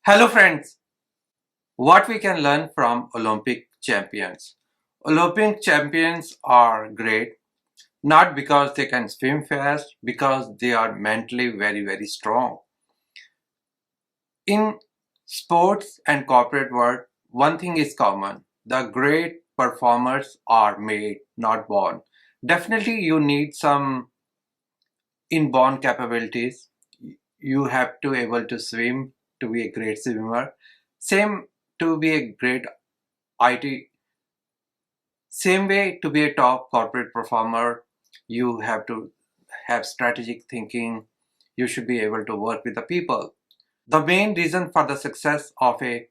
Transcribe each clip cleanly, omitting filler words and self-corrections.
Hello friends, what we can learn from Olympic champions. Olympic champions are great not because they can swim fast, because they are mentally very strong. In sports and corporate world, one thing is common. The great performers are made, not born. Definitely you need some inborn capabilities. You have to able to swim to be a great swimmer. Same to be a great IT. Same way, to be a top corporate performer, you have to have strategic thinking. You should be able to work with the people. The main reason for the success of a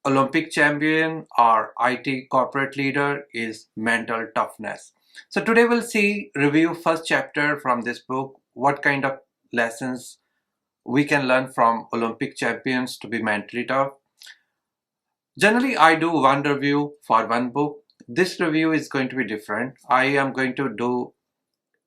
Olympic champion or IT corporate leader is mental toughness. So today we'll see review first chapter from this book, what kind of lessons we can learn from Olympic champions to be mentally tough. Generally, I do one review for one book. This review is going to be different. I am going to do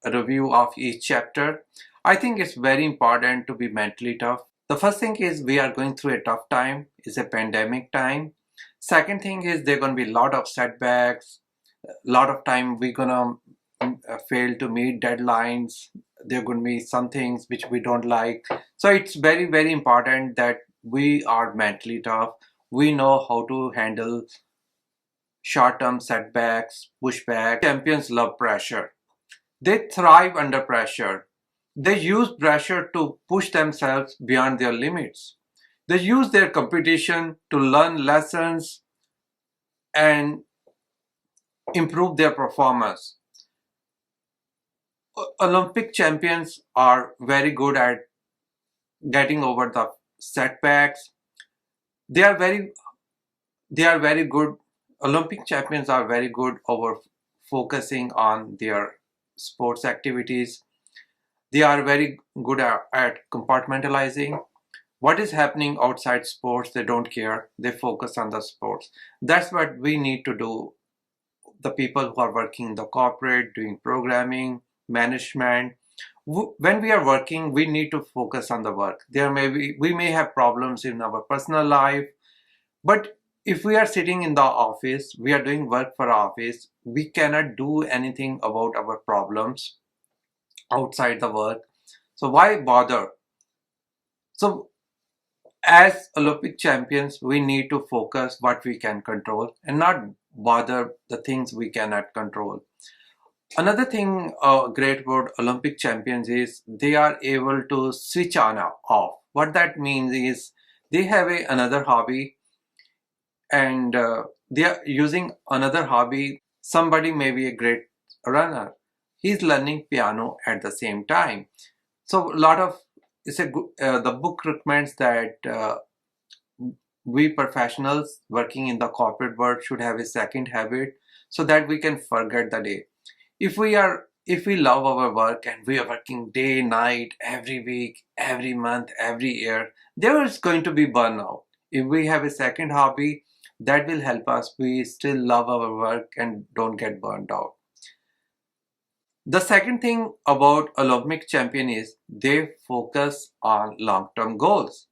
a review of each chapter. I think it's very important to be mentally tough. The first thing is we are going through a tough time. It's a pandemic time. Second thing is there are going to be a lot of setbacks. A lot of time we're going to fail to meet deadlines. There are going to be some things which we don't like. So it's very important that we are mentally tough. We know how to handle short-term setbacks, pushback. Champions love pressure. They thrive under pressure. They use pressure to push themselves beyond their limits. They use their competition to learn lessons and improve their performance. Olympic champions are very good at getting over the setbacks. They are very good. Olympic champions are very good over focusing on their sports activities. They are very good at compartmentalizing. What is happening outside sports, they don't care. They focus on the sports. That's what we need to do. The people who are working in the corporate, doing programming, management. When we are working, we need to focus on the work. We may have problems in our personal life, but if we are sitting in the office, we are doing work for our office, we cannot do anything about our problems outside the work. So why bother? So as Olympic champions, we need to focus what we can control and not bother the things we cannot control. Another thing great about Olympic champions is they are able to switch on off. What that means is they have another hobby and they are using another hobby. Somebody may be a great runner. He's learning piano at the same time. So a lot of the book recommends that we professionals working in the corporate world should have a second habit so that we can forget the day. If we love our work and we are working day, night, every week, every month, every year, there is going to be burnout. If we have a second hobby, that will help us. We still love our work and don't get burned out. The second thing about Olympic champion is they focus on long-term goals.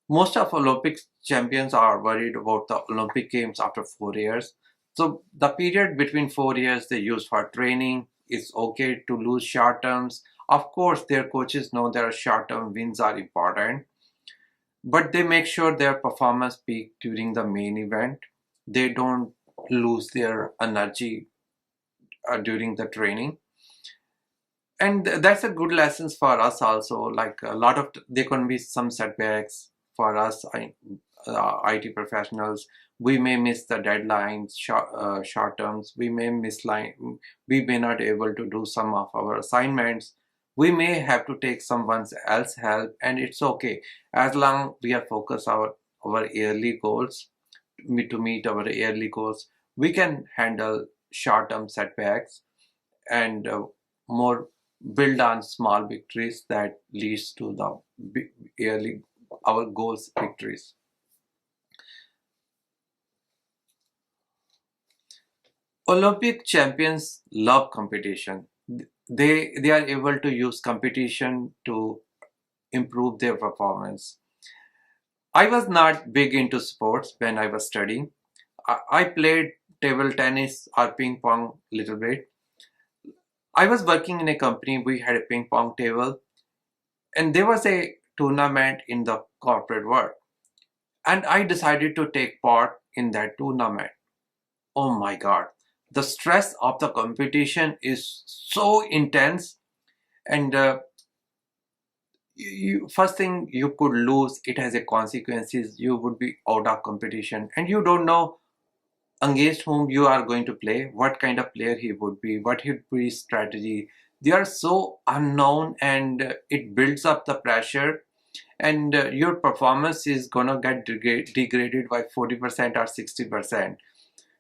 Most of Olympic champions are worried about the Olympic Games after 4 years. So the period between 4 years they use for training. It's okay to lose short terms. Of course, their coaches know their short-term wins are important, but they make sure their performance peak during the main event. They don't lose their energy during the training. And that's a good lessons for us also. Like a lot of there can be some setbacks for us IT professionals. We may miss the deadlines, short terms. We may miss line. We may not able to do some of our assignments. We may have to take someone else's help, and it's okay as long we are focused our yearly goals. To meet our yearly goals, we can handle short-term setbacks and more build on small victories that leads to the yearly our goals victories. Olympic champions love competition. They are able to use competition to improve their performance. I was not big into sports when I was studying. I played table tennis or ping pong a little bit. I was working in a company, we had a ping pong table, and there was a tournament in the corporate world. And I decided to take part in that tournament. Oh my God. The stress of the competition is so intense, and first thing you could lose, it has a consequences. You would be out of competition, and you don't know against whom you are going to play, what kind of player he would be, what would be his strategy. They are so unknown, and it builds up the pressure, and your performance is gonna get degraded by 40% or 60%.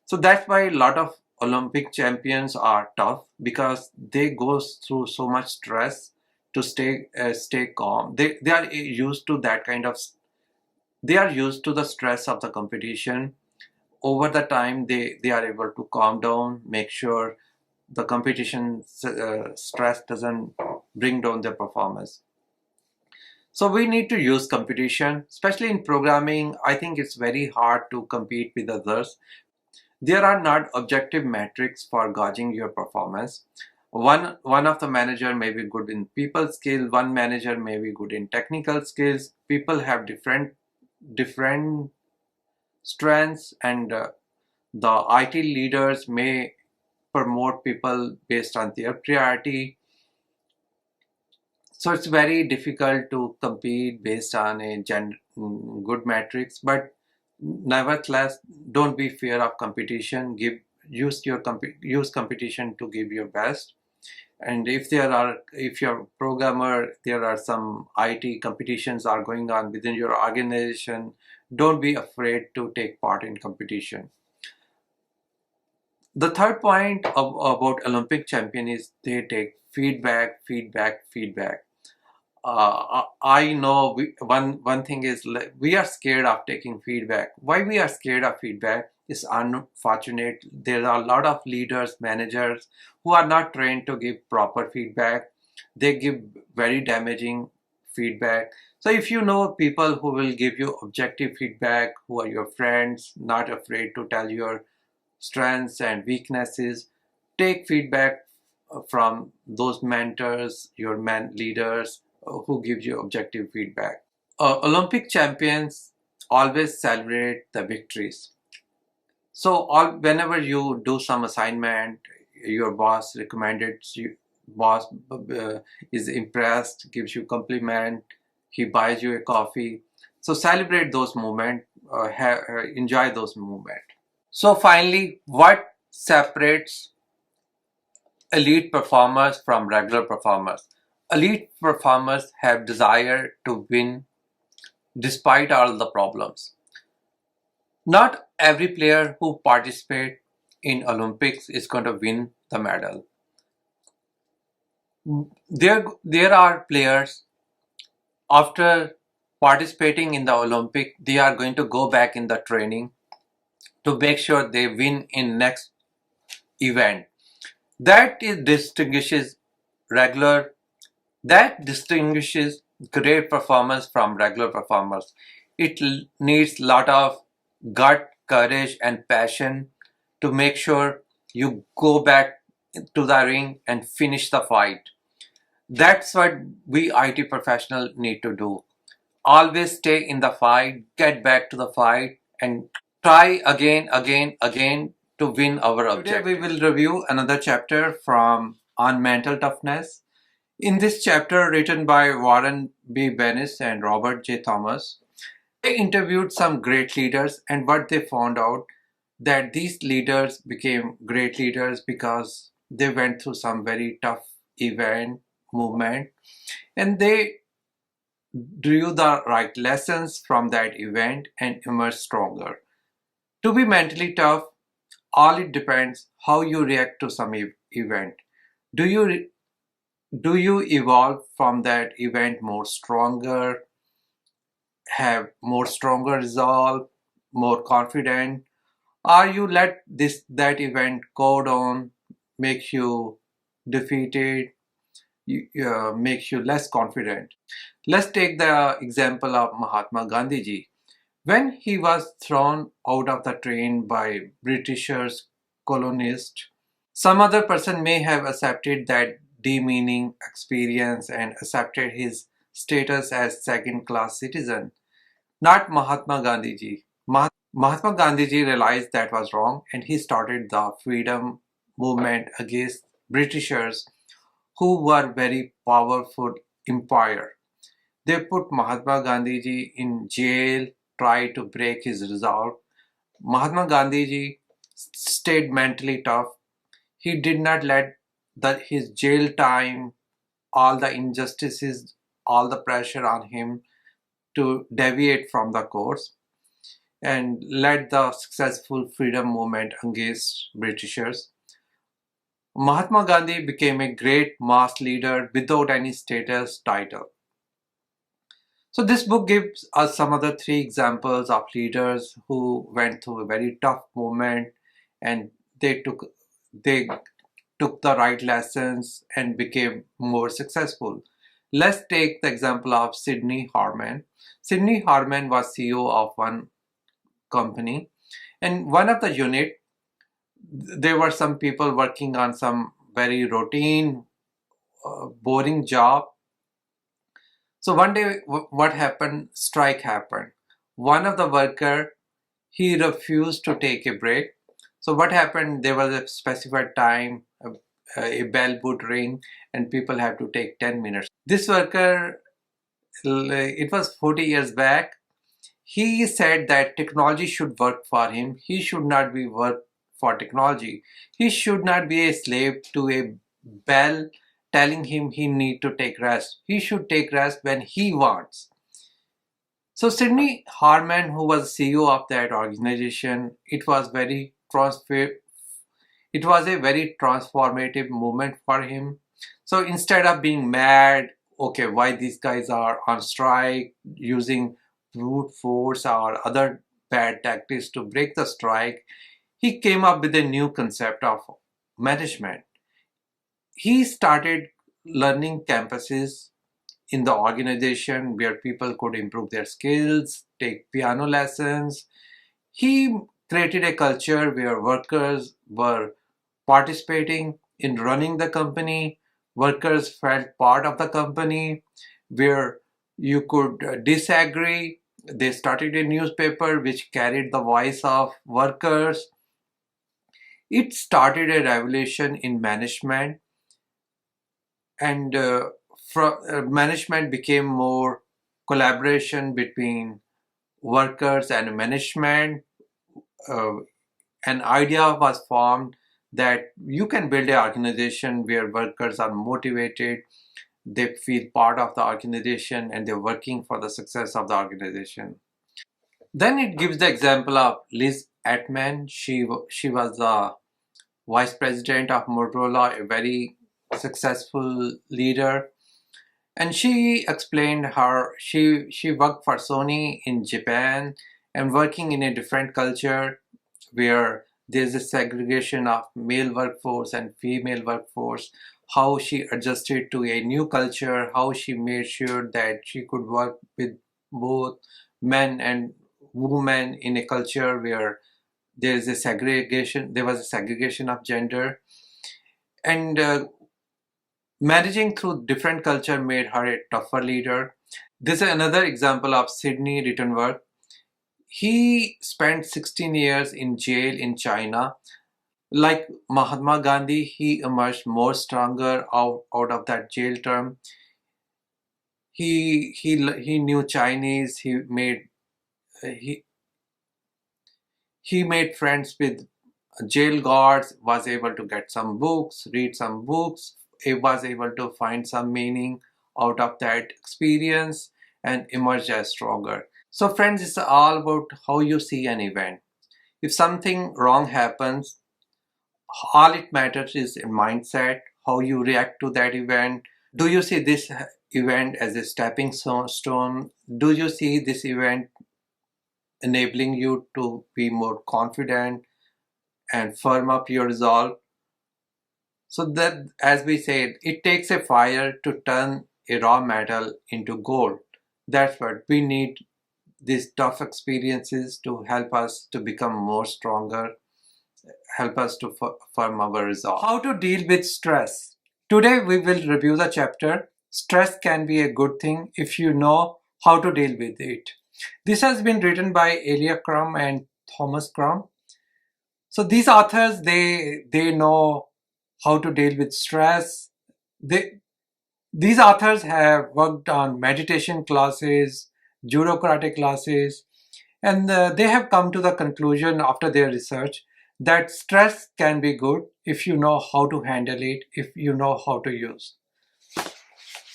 So that's why a lot of Olympic champions are tough, because they go through so much stress to stay calm. They are used to that kind of, they are used to the stress of the competition. Over the time, they are able to calm down, make sure the competition stress doesn't bring down their performance. So we need to use competition, especially in programming. I think it's very hard to compete with others. There are not objective metrics for gauging your performance. One of the manager may be good in people skill, one manager may be good in technical skills. People have different strengths, and the IT leaders may promote people based on their priority. So it's very difficult to compete based on a good metrics, but nevertheless, don't be fear of competition. Use competition to give your best. And if you're a programmer, there are some IT competitions are going on within your organization. Don't be afraid to take part in competition. The third point about Olympic champion is they take feedback. I know one thing is, we are scared of taking feedback. Why we are scared of feedback is unfortunate. There are a lot of leaders, managers who are not trained to give proper feedback. They give very damaging feedback. So if you know people who will give you objective feedback, who are your friends, not afraid to tell your strengths and weaknesses, take feedback from those mentors, your leaders who give you objective feedback. Olympic champions always celebrate the victories. So whenever you do some assignment, your boss recommended you, boss is impressed, gives you compliment, he buys you a coffee. So celebrate those moments, enjoy those moments. So finally, what separates elite performers from regular performers? Elite performers have desire to win despite all the problems. Not every player who participates in Olympics is going to win the medal. There are players, after participating in the Olympic, they are going to go back in the training to make sure they win in next event. That distinguishes regular, that distinguishes great performance from regular performers. It needs lot of gut, courage, and passion to make sure you go back to the ring and finish the fight. That's what we IT professionals need to do. Always stay in the fight, get back to the fight, and try again to win our objective. Today we will review another chapter from on mental toughness. In this chapter, written by Warren B. Bennis and Robert J. Thomas, they interviewed some great leaders, and what they found out, that these leaders became great leaders because they went through some very tough event movement, and they drew the right lessons from that event and emerged stronger. To be mentally tough, all it depends how you react to some event. Do you do you evolve from that event more stronger, have more stronger resolve, more confident, or you let that event go down, make you defeated, makes you less confident? Let's take the example of Mahatma Gandhi ji. When he was thrown out of the train by Britishers colonists, some other person may have accepted that demeaning experience and accepted his status as second-class citizen. Not Mahatma Gandhi ji. Mahatma Gandhi ji realized that was wrong and he started the freedom movement against Britishers who were very powerful empire. They put Mahatma Gandhi ji in jail, tried to break his resolve. Mahatma Gandhi ji stayed mentally tough. He did not let his jail time, all the injustices, all the pressure on him to deviate from the course and led the successful freedom movement against Britishers. Mahatma Gandhi became a great mass leader without any status title. So this book gives us some other three examples of leaders who went through a very tough moment and they they took the right lessons and became more successful. Let's take the example of Sidney Harman. Sidney Harman was CEO of one company, and one of the unit, there were some people working on some very routine, boring job. So one day, what happened? Strike happened. One of the worker, he refused to take a break. So what happened? There was a specified time, a bell would ring, and people have to take 10 minutes. This worker, it was 40 years back. He said that technology should work for him. He should not be work for technology. He should not be a slave to a bell telling him he need to take rest. He should take rest when he wants. So Sidney Harman, who was CEO of that organization, it was a very transformative moment for him. So instead of being mad, okay, why these guys are on strike, using brute force or other bad tactics to break the strike, he came up with a new concept of management. He started learning campuses in the organization where people could improve their skills, take piano lessons. He created a culture where workers were participating in running the company. Workers felt part of the company where you could disagree. They started a newspaper which carried the voice of workers. It started a revolution in management, and management became more collaboration between workers and management. Uh, an idea was formed that you can build an organization where workers are motivated, they feel part of the organization, and they're working for the success of the organization. Then it gives the example of Liz Atman. She was the vice president of Motorola, a very successful leader. And she explained how she worked for Sony in Japan and working in a different culture where there's a segregation of male workforce and female workforce, how she adjusted to a new culture, how she made sure that she could work with both men and women in a culture where there was a segregation of gender. And managing through different culture made her a tougher leader. This is another example of Sydney Rittenberg. He spent 16 years in jail in China. Like Mahatma Gandhi, he emerged more stronger out of that jail term. He knew Chinese. He he made friends with jail guards. Was able to get some books, read some books. He was able to find some meaning out of that experience and emerge as stronger. So, friends, it's all about how you see an event. If something wrong happens, all it matters is a mindset, how you react to that event. Do you see this event as a stepping stone? Do you see this event enabling you to be more confident and firm up your resolve? So that, as we said, it takes a fire to turn a raw metal into gold. That's what we need. these tough experiences to help us to become more stronger, help us to firm our resolve. How to deal with stress. Today we will review the chapter Stress Can Be a Good Thing If You Know How to Deal with It. This has been written by Elia Crum and Thomas Crum. So these authors, they know how to deal with stress. These authors have worked on meditation classes, judo karate classes, and they have come to the conclusion after their research that stress can be good if you know how to handle it, if you know how to use. A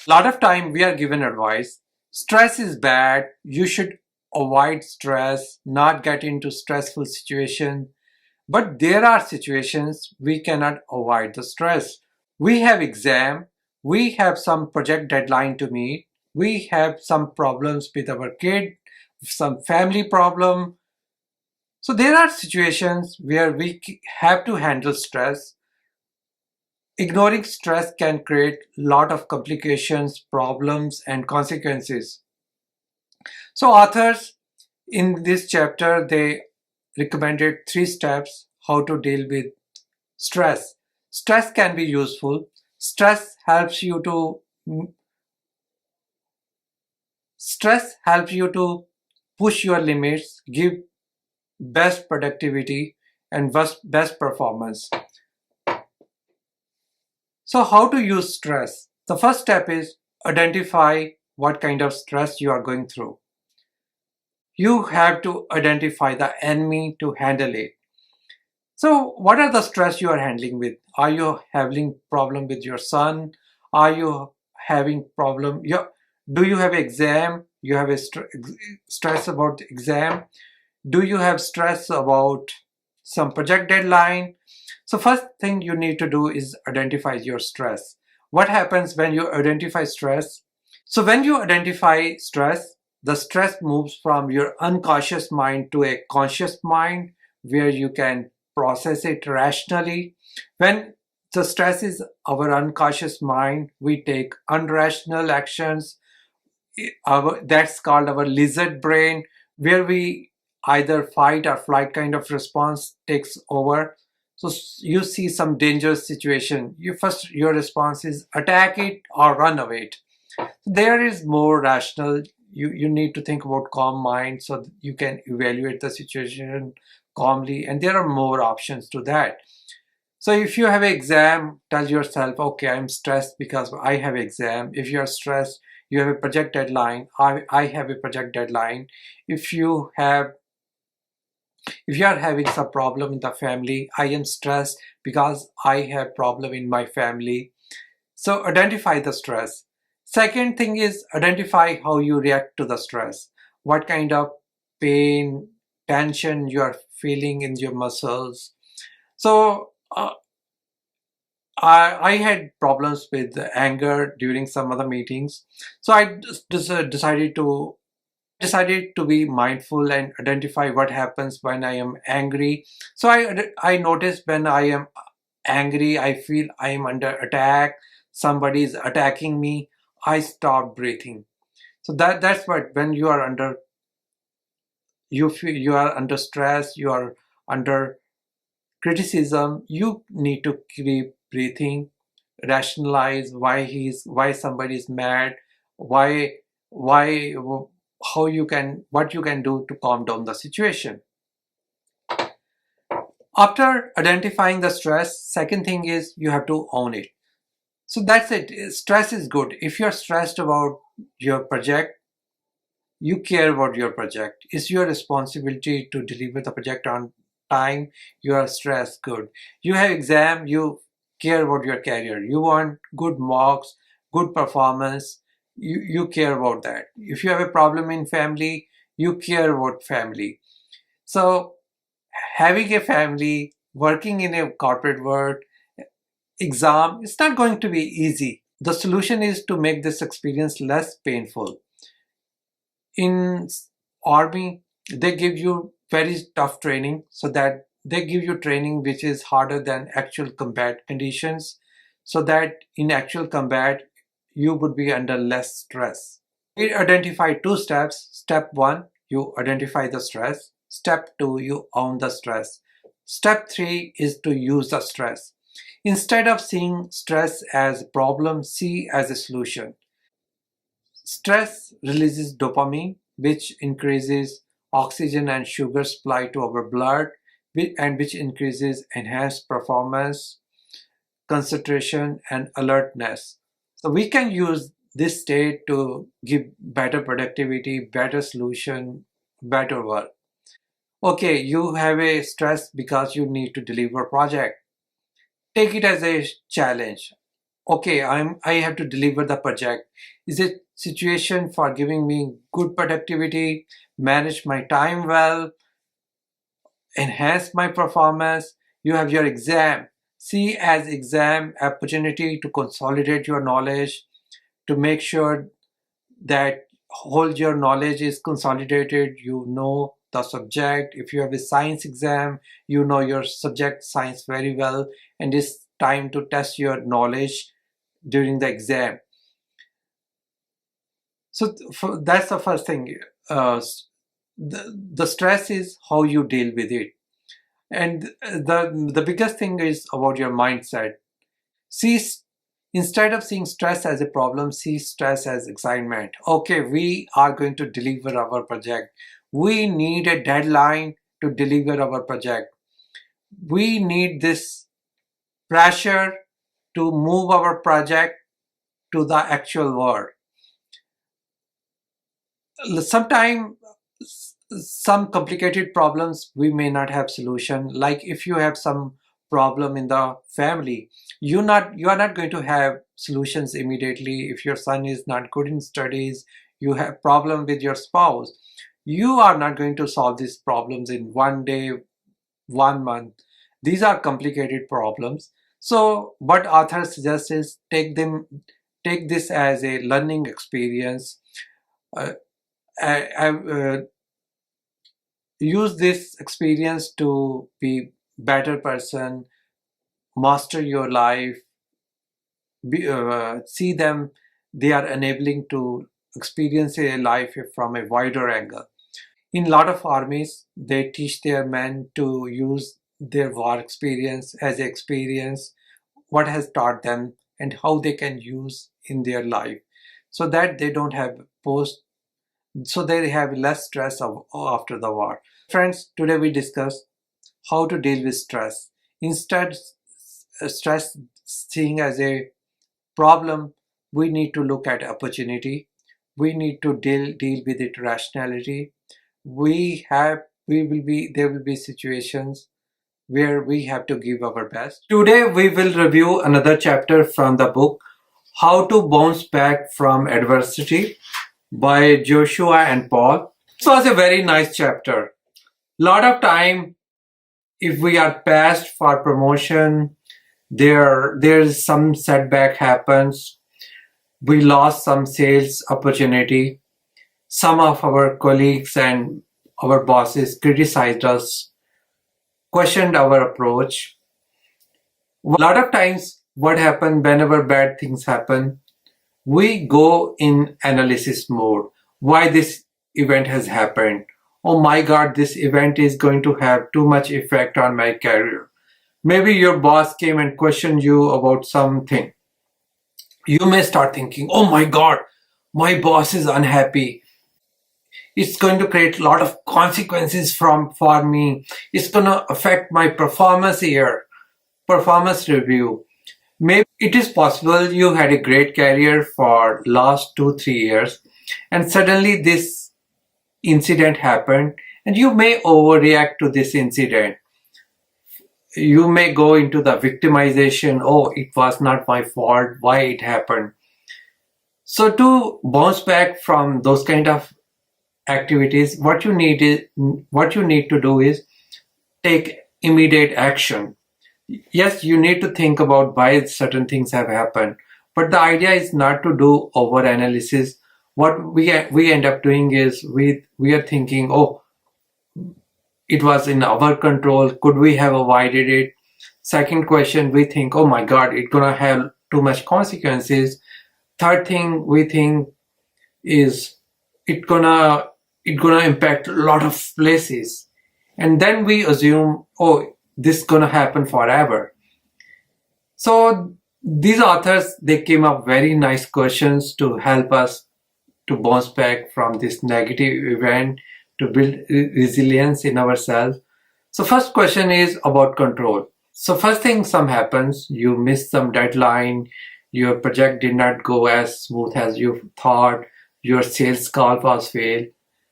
lot of time we are given advice, stress is bad, you should avoid stress, not get into stressful situation. But there are situations we cannot avoid the stress. We have exam, we have some project deadline to meet, we have some problems with our kid, some family problem. So there are situations where we have to handle stress. Ignoring stress can create a lot of complications, problems, and consequences. So authors in this chapter, they recommended 3 steps how to deal with stress. Stress can be useful. Stress helps you to push your limits, give best productivity and best performance. So how to use stress? The first step is identify what kind of stress you are going through. You have to identify the enemy to handle it. So what are the stress you are handling with? Are you having problem with your son? Are you having problem? Do you have exam? You have a stress about the exam? Do you have stress about some project deadline? So first thing you need to do is identify your stress. What happens when you identify stress? So when you identify stress, the stress moves from your unconscious mind to a conscious mind where you can process it rationally. When the stress is our unconscious mind, we take unrational actions. That's called our lizard brain, where we either fight or flight kind of response takes over. So you see some dangerous situation. Your response is attack it or run away. There is more rational. You need to think about calm mind so that you can evaluate the situation calmly, and there are more options to that. So if you have an exam, tell yourself, okay, I'm stressed because I have exam. If you're stressed, you have a project deadline. I have a project deadline. If you are having some problem in the family, I am stressed because I have problem in my family. So identify the stress. Second thing is identify how you react to the stress. What kind of pain, tension you are feeling in your muscles. So I had problems with anger during some other meetings. So I decided to be mindful and identify what happens when I am angry. So I noticed when I am angry, I feel I am under attack. Somebody is attacking me. I stop breathing. So that's what, when you are under, you feel you are under stress, you are under criticism, you need to keep breathing, rationalize why somebody is mad, why what you can do to calm down the situation. After identifying the stress, second thing is you have to own it. So that's it. Stress is good. If you're stressed about your project, you care about your project. It's your responsibility to deliver the project on time. You are stressed, good. You have exam, you care about your career. You want good marks, good performance. You care about that. If you have a problem in family, you care about family. So having a family, working in a corporate world, exam, it's not going to be easy. The solution is to make this experience less painful. In army, they give you very tough training, so that they give you training which is harder than actual combat conditions, so that in actual combat you would be under less stress. We identify 2 steps. Step 1, you identify the stress. Step 2, you own the stress. Step 3 is to use the stress. Instead of seeing stress as a problem, see as a solution. Stress releases dopamine, which increases oxygen and sugar supply to our blood, and which increases enhanced performance, concentration, and alertness. So we can use this state to give better productivity, better solution, better work. Okay, you have a stress because you need to deliver a project. Take it as a challenge. Okay, I have to deliver the project. Is it situation for giving me good productivity, manage my time well, enhance my performance? You have your exam. See as exam opportunity to consolidate your knowledge, to make sure that whole your knowledge is consolidated. You know the subject. If you have a science exam, you know your subject science very well, and it's time to test your knowledge during the exam. So that's the first thing. The stress is how you deal with it, and the biggest thing is about your mindset. See, instead of seeing stress as a problem, see stress as excitement. Okay, we are going to deliver our project. We need a deadline to deliver our project. We need this pressure to move our project to the actual world. Sometimes some complicated problems we may not have solution. Like if you have some problem in the family, you are not going to have solutions immediately. If your son is not good in studies, you have problem with your spouse, you are not going to solve these problems in one day, 1 month. These are complicated problems. So what author suggests is take this as a learning experience. I use this experience to be better person, master your life, see them, they are enabling to experience a life from a wider angle. In a lot of armies, they teach their men to use their war experience as experience, what has taught them and how they can use in their life, so that they don't have so they have less stress after the war. Friends, today we discussed how to deal with stress. Instead, stress seeing as a problem, we need to look at opportunity. We need to deal with it rationality. There will be situations where we have to give our best. Today we will review another chapter from the book How to Bounce Back from Adversity by Joshua and Paul. This was a very nice chapter. Lot of time, if we are passed for promotion, there's some setback happens. We lost some sales opportunity. Some of our colleagues and our bosses criticized us, questioned our approach. A lot of times what happens whenever bad things happen, we go in analysis mode. Why this event has happened? Oh my God, this event is going to have too much effect on my career. Maybe your boss came and questioned you about something. You may start thinking, oh my God, my boss is unhappy. It's going to create a lot of consequences for me. It's going to affect my performance review. Maybe it is possible you had a great career for last 2-3 years and suddenly this incident happened and you may overreact to this incident. You may go into the victimization. Oh, it was not my fault. Why it happened? So to bounce back from those kind of activities, what you need to do is take immediate action. Yes, you need to think about why certain things have happened, but the idea is not to do over analysis. What we end up doing is we are thinking, oh, it was in our control. Could we have avoided it? Second question, we think, oh my God, it's gonna have too much consequences. Third thing we think is it's gonna it's gonna impact a lot of places. And then we assume, oh, this is gonna happen forever. So these authors, they came up very nice questions to help us to bounce back from this negative event, to build resilience in ourselves. So first question is about control. So first thing some happens, you miss some deadline, your project did not go as smooth as you thought, your sales call was failed.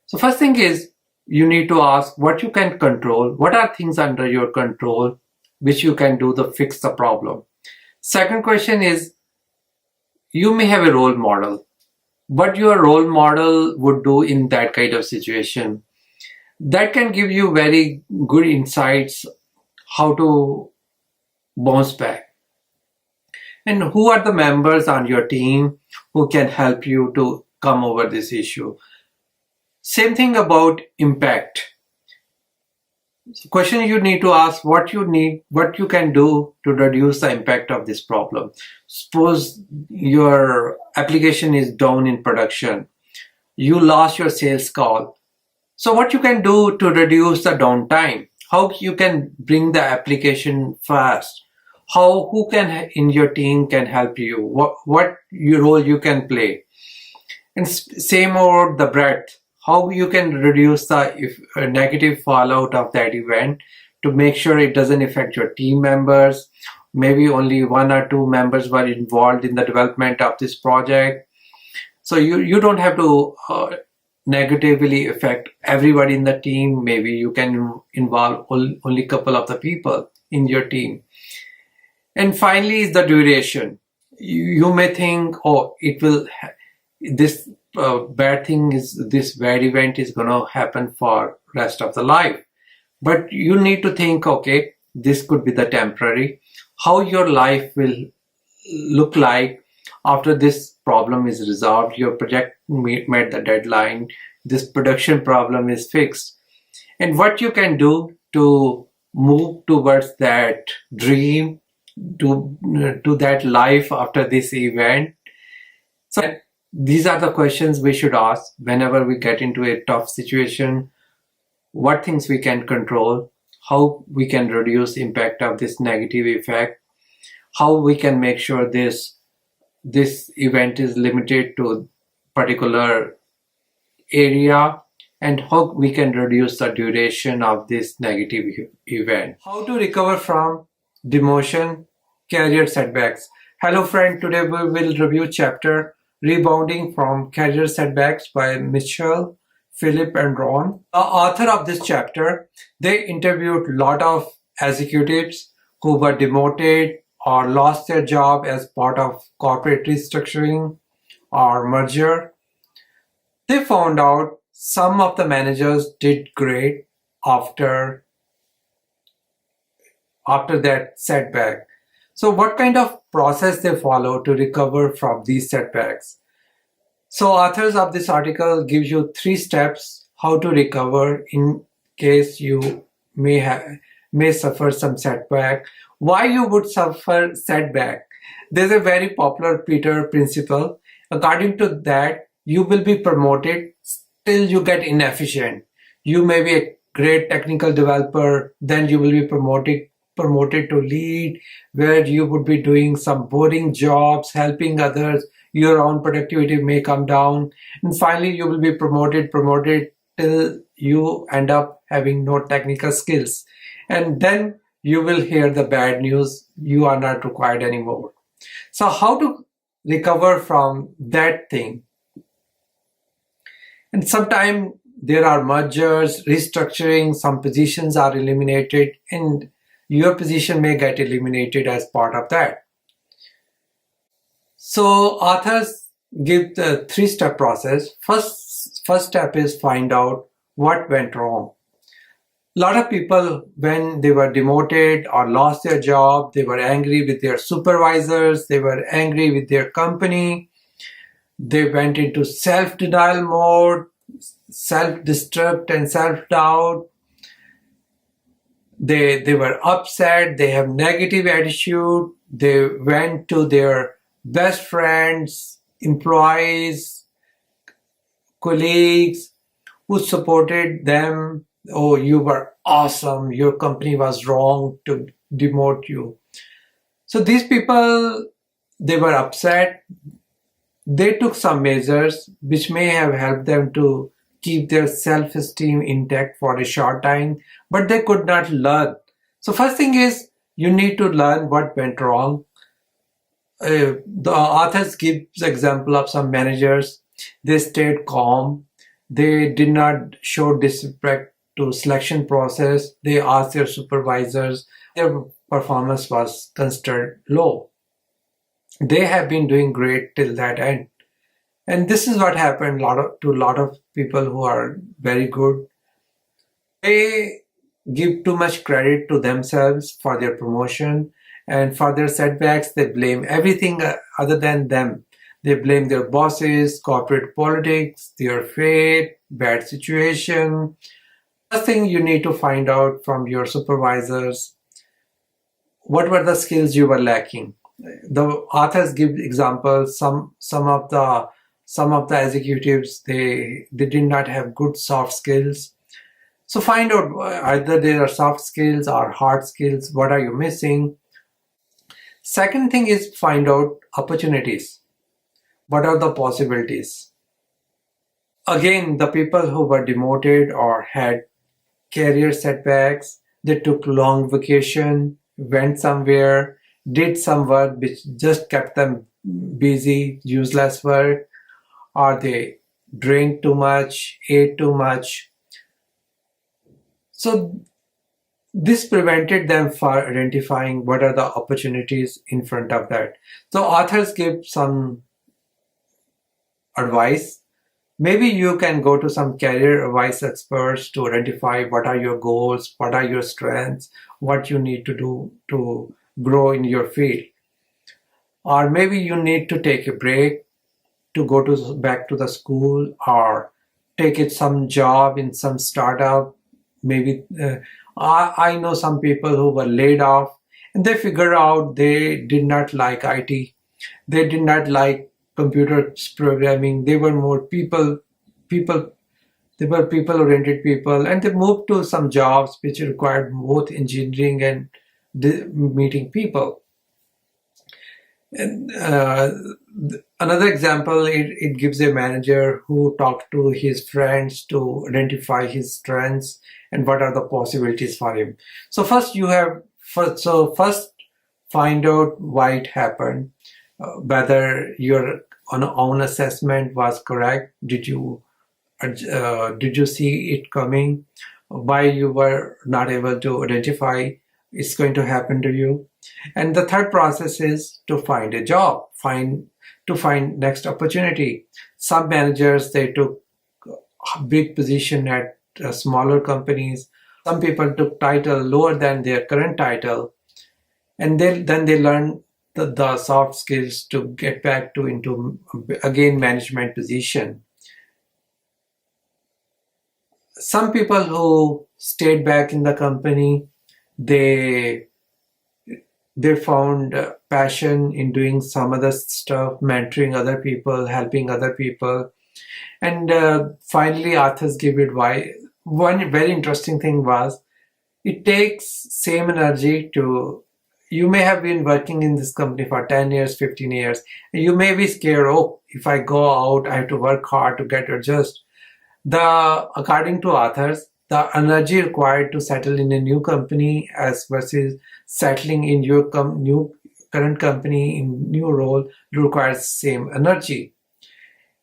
So first thing is you need to ask what you can control, what are things under your control which you can do to fix the problem. Second question is, you may have a role model. What your role model would do in that kind of situation. That can give you very good insights how to bounce back. And who are the members on your team who can help you to come over this issue. Same thing about impact. Question you need to ask, what you can do to reduce the impact of this problem. Suppose your application is down in production, you lost your sales call. So what you can do to reduce the downtime, how you can bring the application fast, who can in your team can help you, what your role you can play. And same about the breadth, how you can reduce the negative fallout of that event to make sure it doesn't affect your team members. Maybe only 1 or 2 members were involved in the development of this project. So you don't have to negatively affect everybody in the team. Maybe you can involve only a couple of the people in your team. And finally is the duration. You may think, oh, this bad thing is, this bad event is going to happen for rest of the life. But you need to think, okay, this could be the temporary. How your life will look like after this problem is resolved, your project met the deadline, this production problem is fixed. And what you can do to move towards that dream, to that life after this event. So these are the questions we should ask whenever we get into a tough situation. What things we can control, how we can reduce impact of this negative effect, how we can make sure this event is limited to particular area, and how we can reduce the duration of this negative event. How to recover from demotion, career setbacks. Hello friend, today we will review chapter Rebounding from Career Setbacks by Mitchell, Philip and Ron. The author of this chapter, they interviewed a lot of executives who were demoted or lost their job as part of corporate restructuring or merger. They found out some of the managers did great after that setback. So what kind of process they follow to recover from these setbacks? So authors of this article gives you 3 steps how to recover in case you may suffer some setback. Why you would suffer setback? There's a very popular Peter principle. According to that, you will be promoted till you get inefficient. You may be a great technical developer, then you will be promoted to lead, where you would be doing some boring jobs, helping others. Your own productivity may come down, and finally you will be promoted till you end up having no technical skills, and then you will hear the bad news, you are not required anymore. So how to recover from that thing? And sometimes there are mergers, restructuring, some positions are eliminated, and your position may get eliminated as part of that. So authors give the 3-step process. First step is find out what went wrong. A lot of people, when they were demoted or lost their job, they were angry with their supervisors, they were angry with their company, they went into self-denial mode, self-destruct and self-doubt. They were upset, they have negative attitude, they went to their best friends, employees, colleagues who supported them. Oh, you were awesome. Your company was wrong to demote you. So these people, they were upset. They took some measures which may have helped them to keep their self-esteem intact for a short time, but they could not learn. So first thing is you need to learn what went wrong. The authors gives example of some managers. They stayed calm. They did not show disrespect to selection process. They asked their supervisors. Their performance was considered low. They have been doing great till that end. And this is what happened to a lot of people who are very good. They give too much credit to themselves for their promotion, and for their setbacks, they blame everything other than them. They blame their bosses, corporate politics, their fate, bad situation. First thing you need to find out from your supervisors, what were the skills you were lacking? The authors give examples. Some of the executives, they did not have good soft skills. So find out either there are soft skills or hard skills. What are you missing? Second thing is find out opportunities. What are the possibilities? Again, the people who were demoted or had career setbacks, they took long vacation, went somewhere, did some work which just kept them busy, useless work, or they drank too much, ate too much. So this prevented them from identifying what are the opportunities in front of that. So authors give some advice. Maybe you can go to some career advice experts to identify what are your goals, what are your strengths, what you need to do to grow in your field. Or maybe you need to take a break to go back to the school, or take it some job in some startup. Maybe I know some people who were laid off, and they figured out they did not like IT. They did not like computer programming. They were more people. They were people-oriented people, and they moved to some jobs which required both engineering and meeting people. And another example, it gives a manager who talked to his friends to identify his strengths and what are the possibilities for him. So first first find out why it happened, whether your own assessment was correct. Did you see it coming? Why you were not able to identify it's going to happen to you? And the third process is to find a job, to find next opportunity. Some managers, they took a big position at smaller companies. Some people took title lower than their current title, and then they learn the soft skills to get back to into again management position. Some people who stayed back in the company, they found passion in doing some other stuff, mentoring other people, helping other people. And finally, authors give it why. One very interesting thing was, it takes same energy to, you may have been working in this company for 10 years, 15 years, and you may be scared, oh, if I go out, I have to work hard to get adjust. According to authors, the energy required to settle in a new company as versus settling in your new current company in new role requires same energy.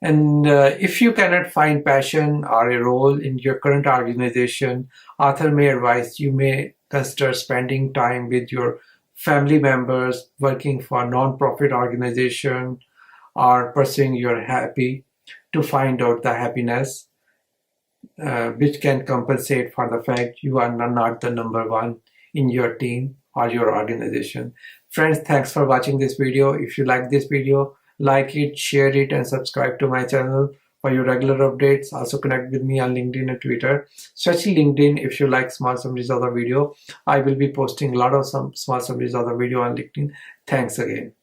And if you cannot find passion or a role in your current organization, author may advise you may consider spending time with your family members, working for a non-profit organization, or pursuing your happy to find out the happiness, which can compensate for the fact you are not the number one in your team or your organization. Friends, thanks for watching this video. If you like this video, like it, share it, and subscribe to my channel for your regular updates. Also connect with me on LinkedIn and Twitter, especially LinkedIn. If you like small summaries of the video, I will be posting a lot of some small summaries of the video on LinkedIn. Thanks again.